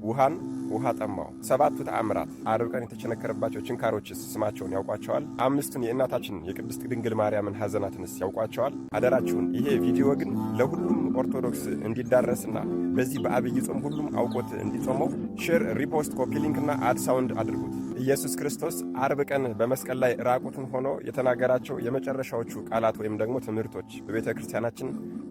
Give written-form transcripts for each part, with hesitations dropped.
ውሃን ውሃ ጠማው። ሰባቱ ተአምራት ዓርብ ቀን የተቸነከረባቸው ችንካሮችስ ስማቸውን ያውቋቸዋል? አምስቱን የእናታችን የቅድስት ድንግል ማርያምን ሐዘናትንስ ያውቋቸዋል? አደራችሁን ይሄ ቪዲዮ ግን ለሁሉም ኦርቶዶክስ እንዲዳረስና በዚህ በአብይ ጾም ሁሉም አውቆት እንዲጾመው ሼር፣ ሪፖስት፣ ኮፒ ሊንክና አድ ሳውንድ አድርጉት። ኢየሱስ ክርስቶስ ዓርብ ቀን በመስቀል ላይ ራቁትን ሆኖ የተናገራቸው የመጨረሻዎቹ ቃላት ወይም ደግሞ ትምህርቶች በቤተ ክርስቲያናችን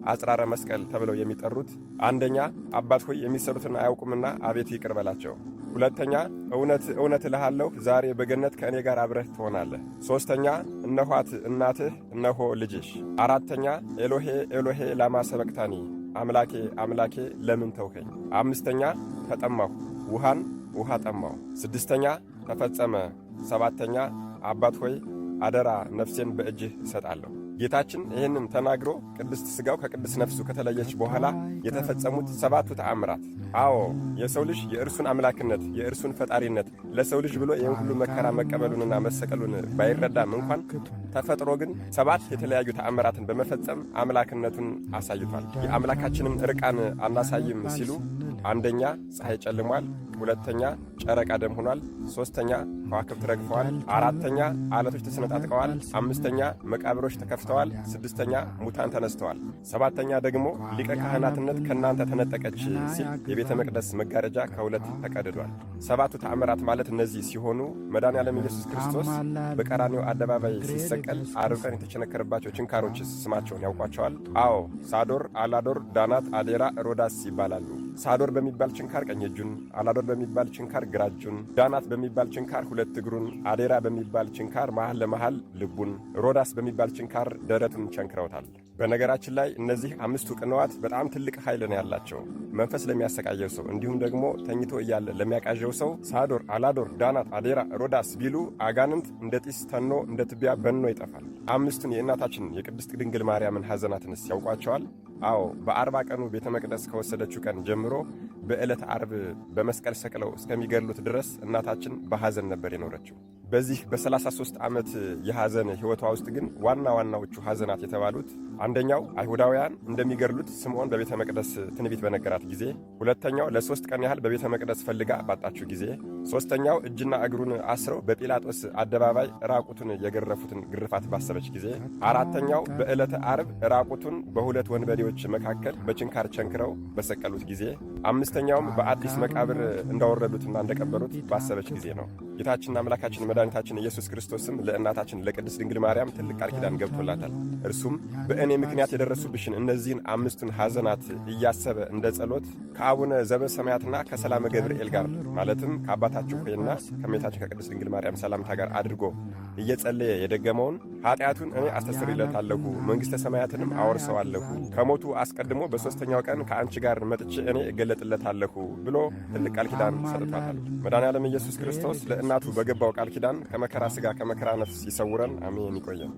አጽራረ መስቀል ተብለው የሚጠሩት፣ አንደኛ አባት ሆይ የሚሰሩትን አያውቁምና አቤቱ ይቅር በላቸው። ሁለተኛ እውነት እውነት እልሃለሁ ዛሬ በገነት ከእኔ ጋር አብረህ ትሆናለህ። ሦስተኛ እነኋት እናትህ እነሆ ልጅሽ። አራተኛ ኤሎሄ ኤሎሄ ላማ ሰበቅታኒ አምላኬ አምላኬ ለምን ተውከኝ። አምስተኛ ተጠማሁ ውሃን ውሃ ጠማው። ስድስተኛ ተፈጸመ። ሰባተኛ አባት ሆይ አደራ ነፍሴን በእጅህ እሰጣለሁ። ጌታችን ይህንን ተናግሮ ቅድስት ሥጋው ከቅድስት ነፍሱ ከተለየች በኋላ የተፈጸሙት ሰባቱ ተአምራት፣ አዎ የሰው ልጅ የእርሱን አምላክነት የእርሱን ፈጣሪነት ለሰው ልጅ ብሎ ይህን ሁሉ መከራ መቀበሉንና መሰቀሉን ባይረዳም እንኳን ተፈጥሮ ግን ሰባት የተለያዩ ተአምራትን በመፈጸም አምላክነቱን አሳይቷል። የአምላካችንን ርቃን አናሳይም ሲሉ አንደኛ ፀሐይ ጨልሟል፣ ሁለተኛ ጨረቃ ደም ሆኗል፣ ሦስተኛ ከዋክብት ረግፈዋል፣ አራተኛ አለቶች ተሰነጣጥቀዋል፣ አምስተኛ መቃብሮች ተከፍተዋል፣ ስድስተኛ ሙታን ተነስተዋል፣ ሰባተኛ ደግሞ ሊቀ ካህናትነት ከእናንተ ተነጠቀች ሲል የቤተ መቅደስ መጋረጃ ከሁለት ተቀድዷል። ሰባቱ ተአምራት ማለት እነዚህ ሲሆኑ መድኃኔዓለም ኢየሱስ ክርስቶስ በቀራንዮ አደባባይ ሲሰቀል ዓርብ ቀን የተቸነከረባቸው ችንካሮችስ ስማቸውን ያውቋቸዋል? አዎ ሳዶር፣ አላዶር፣ ዳናት፣ አዴራ፣ ሮዳስ ይባላሉ። ሳዶር በሚባል ችንካር ቀኝ እጁን፣ አላዶር በሚባል ችንካር ግራ እጁን፣ ዳናት በሚባል ችንካር ሁለት እግሩን፣ አዴራ በሚባል ችንካር መሃል ለመሃል ልቡን፣ ሮዳስ በሚባል ችንካር ደረቱን ቸንክረውታል። በነገራችን ላይ እነዚህ አምስቱ ቅንዋት በጣም ትልቅ ኃይል ነው ያላቸው። መንፈስ ለሚያሰቃየው ሰው እንዲሁም ደግሞ ተኝቶ እያለ ለሚያቃዠው ሰው ሳዶር፣ አላዶር፣ ዳናት፣ አዴራ፣ ሮዳስ ቢሉ አጋንንት እንደ ጢስ ተኖ እንደ ትቢያ በኖ ይጠፋል። አምስቱን የእናታችን የቅድስት ድንግል ማርያምን ሐዘናትንስ ያውቋቸዋል? አዎ በአርባ ቀኑ ቤተ መቅደስ ከወሰደችው ቀን ጀምሮ በዕለት ዓርብ በመስቀል ሰቅለው እስከሚገድሉት ድረስ እናታችን በሐዘን ነበር የኖረችው። በዚህ በ33 ዓመት የሐዘን ሕይወቷ ውስጥ ግን ዋና ዋናዎቹ ሐዘናት የተባሉት አንደኛው አይሁዳውያን እንደሚገድሉት ስምዖን በቤተ መቅደስ ትንቢት በነገራት ጊዜ፣ ሁለተኛው ለ3 ቀን ያህል በቤተ መቅደስ ፈልጋ ባጣችው ጊዜ፣ ሦስተኛው እጅና እግሩን አስረው በጲላጦስ አደባባይ ራቁቱን የገረፉትን ግርፋት ባሰበች ጊዜ፣ አራተኛው በዕለተ ዓርብ ራቁቱን በሁለት ወንበዴዎች መካከል በችንካር ቸንክረው በሰቀሉት ጊዜ፣ አምስተኛውም በአዲስ መቃብር እንዳወረዱትና እንደቀበሩት ባሰበች ጊዜ ነው። ጌታችንና አምላካችን መድኃኒታችን ኢየሱስ ክርስቶስም ለእናታችን ለቅድስት ድንግል ማርያም ትልቅ ቃል ኪዳን ገብቶላታል። እርሱም በእኔ ምክንያት የደረሱብሽን እነዚህን አምስቱን ሐዘናት እያሰበ እንደ ጸሎት ከአቡነ ዘበሰማያትና ከሰላመ ገብርኤል ጋር ማለትም ከአባታችሁ ሆይና ከእመቤታችን ከቅድስት ድንግል ማርያም ሰላምታ ጋር አድርጎ እየጸለየ የደገመውን ኃጢአቱን እኔ አስተሰርይለታለሁ፣ መንግሥተ ሰማያትንም አወርሰዋለሁ፣ ከሞቱ አስቀድሞ በሦስተኛው ቀን ከአንቺ ጋር መጥቼ እኔ እገለጥለታለሁ ብሎ ትልቅ ቃል ኪዳን ሰጥቷታል። መድኃኔዓለም ኢየሱስ ክርስቶስ ለእናቱ በገባው ቃል ኪዳን ከመከራ ሥጋ ከመከራ ነፍስ ይሰውረን። አሜን። ይቆየን።